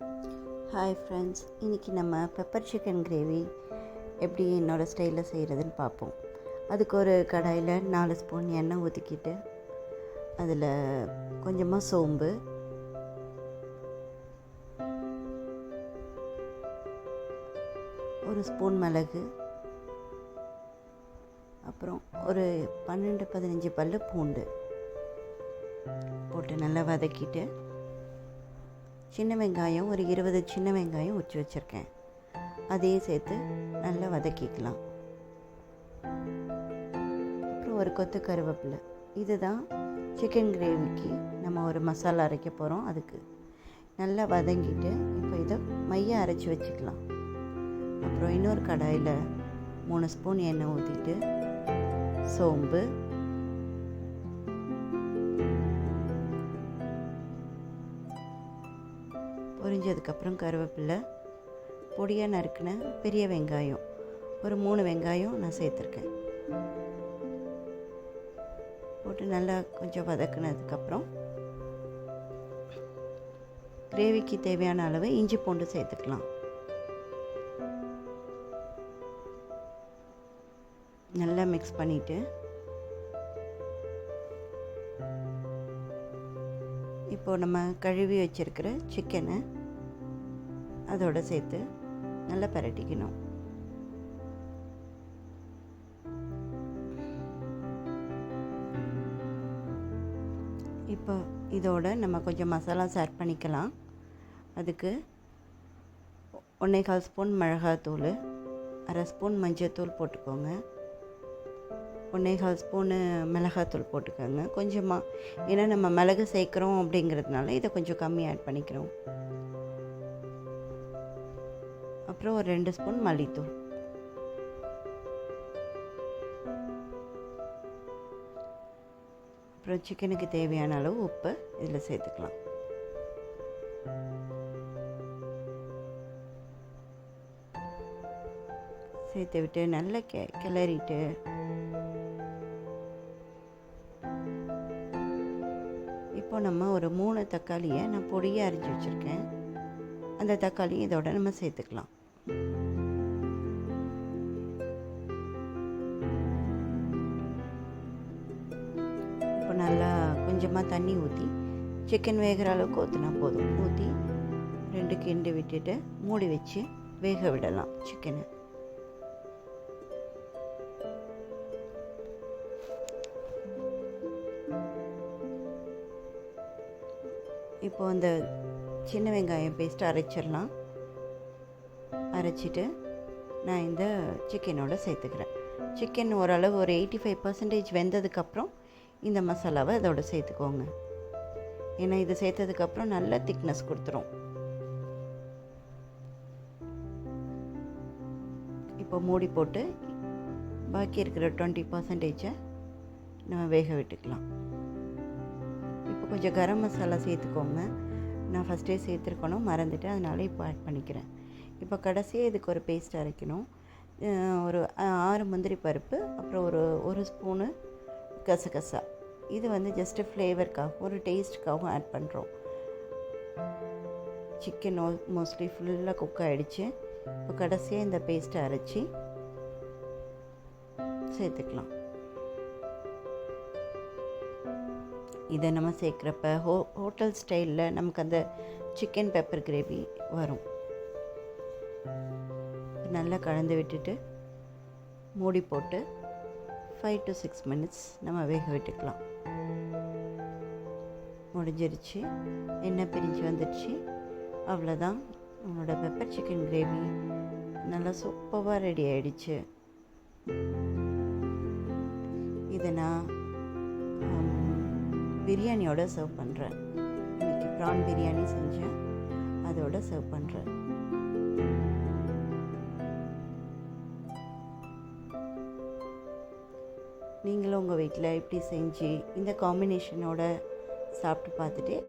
Hi friends, இன்றைக்கி நம்ம pepper chicken gravy எப்படி என்னோடய ஸ்டைலில் செய்கிறதுன்னு பார்ப்போம். அதுக்கு ஒரு கடாயில் 4 ஸ்பூன் எண்ணெய் ஊற்றிக்கிட்டு அதில் கொஞ்சமாக சோம்பு, ஒரு ஸ்பூன் மிளகு, அப்புறம் ஒரு 12-15 பல்லு பூண்டு போட்டு நல்லா வதக்கிட்டு சின்ன வெங்காயம் ஒரு 20 சின்ன வெங்காயம் உரித்து வச்சுருக்கேன், அதையும் சேர்த்து நல்லா வதக்கிக்கலாம். அப்புறம் ஒரு கொத்து கருவேப்பிலை. இதுதான் சிக்கன் கிரேவிக்கு நம்ம ஒரு மசாலா அரைக்க போகிறோம். அதுக்கு நல்லா வதங்கிட்டு இப்போ இதை மைய அரைச்சி வச்சுக்கலாம். அப்புறம் இன்னொரு கடாயில் 3 ஸ்பூன் எண்ணெய் ஊற்றிட்டு சோம்பு, பொரிஞ்சதுக்கப்புறம் கருவேப்பிலை, பொடியாக நறுக்கின பெரிய வெங்காயம் ஒரு 3 வெங்காயம் நான் சேர்த்துருக்கேன் போட்டு நல்லா கொஞ்சம் வதக்கினதுக்கப்புறம் கிரேவிக்கு தேவையான அளவு இஞ்சி பூண்டு சேர்த்துக்கலாம். நல்லா மிக்ஸ் பண்ணிவிட்டு இப்போது நம்ம கழுவி வச்சுருக்கிற சிக்கனை அதோடு சேர்த்து நல்லா பரட்டிக்கணும். இப்போ இதோட நம்ம கொஞ்சம் மசாலாஸ் ஆட் பண்ணிக்கலாம். அதுக்கு 1/4 ஸ்பூன் மிளகாத்தூள், 1/2 ஸ்பூன் மஞ்சத்தூள் போட்டுக்கோங்க, 1/4 ஸ்பூனு மிளகாத்தூள் போட்டுக்கோங்க கொஞ்சமாக. ஏன்னா நம்ம மிளகு சேர்க்குறோம் அப்படிங்கிறதுனால இதை கொஞ்சம் கம்மி ஆட் பண்ணிக்கிறோம். அப்புறம் ஒரு 2 ஸ்பூன் மல்லித்தூள். அப்புறம் சிக்கனுக்கு தேவையான அளவு உப்பு இதில் சேர்த்துக்கலாம். சேர்த்து விட்டு நல்லா கிளறிட்டு இப்போ நம்ம ஒரு 3 தக்காளியை நான் பொடியாக அரைச்சி வச்சுருக்கேன், அந்த தக்காளி இதோட நம்ம சேர்த்துக்கலாம். இப்போ நல்லா கொஞ்சமாக தண்ணி ஊற்றி சிக்கன் வேகிற அளவுக்கு ஊற்றினா போதும். ஊற்றி 2 கிண்டு விட்டுட்டு மூடி வச்சு வேக விடலாம் சிக்கனை. இப்போ அந்த சின்ன வெங்காயம் பேஸ்ட்டு அரைச்சிடலாம். அரைச்சிட்டு நான் இந்த சிக்கனோட சேர்த்துக்கிறேன். சிக்கன் ஓரளவு ஒரு 85% வெந்ததுக்கப்புறம் இந்த மசாலாவை அதோட சேர்த்துக்கோங்க. ஏன்னா இது சேர்த்ததுக்கப்புறம் நல்ல திக்னஸ் கொடுத்துரும். இப்போ மூடி போட்டு பாக்கி இருக்கிற 20% நம்ம வேக விட்டுக்கலாம். இப்போ கொஞ்சம் கரம் மசாலா சேர்த்துக்கோங்க. நான் ஃபஸ்ட்டே சேர்த்துருக்கணும், மறந்துட்டேன், அதனால இப்போ ஆட் பண்ணிக்கிறேன். இப்போ கடைசியாக இதுக்கு ஒரு பேஸ்ட் அரைக்கணும். ஒரு 6 முந்திரி பருப்பு, அப்புறம் ஒரு ஸ்பூனு கசகசா. இது வந்து ஜஸ்ட்டு ஃப்ளேவருக்காகவும் ஒரு டேஸ்ட்டுக்காகவும் ஆட் பண்ணுறோம். சிக்கன் மோஸ்ட்லி ஃபுல்லாக குக் ஆகிடுச்சு. இப்போ கடைசியாக இந்த பேஸ்ட்டை அரைச்சி சேர்த்துக்கலாம். இதை நம்ம சேர்க்குறப்ப ஹோட்டல் ஸ்டைலில் நமக்கு அந்த சிக்கன் பெப்பர் கிரேவி வரும். நல்லா கலந்து விட்டுட்டு மூடி போட்டு 5 to 6 minutes நம்ம வேக விட்டுக்கலாம். முடிஞ்சிருச்சு, எண்ணெய் பிரிஞ்சு வந்துடுச்சு. அவ்வளோதான், நம்மளோட பெப்பர் சிக்கன் கிரேவி நல்லா சூப்பராக ரெடி ஆகிடுச்சு. இதை நான் பிரியாணியோட சர்வ் பண்ணுறேன். இன்றைக்கி ப்ரான் பிரியாணி செஞ்சேன், அதோட சர்வ் பண்ணுறேன். நீங்களும் உங்கள் வீட்டில் இப்படி செஞ்சு இந்த காம்பினேஷனோட சாப்பிட்டு பார்த்துட்டு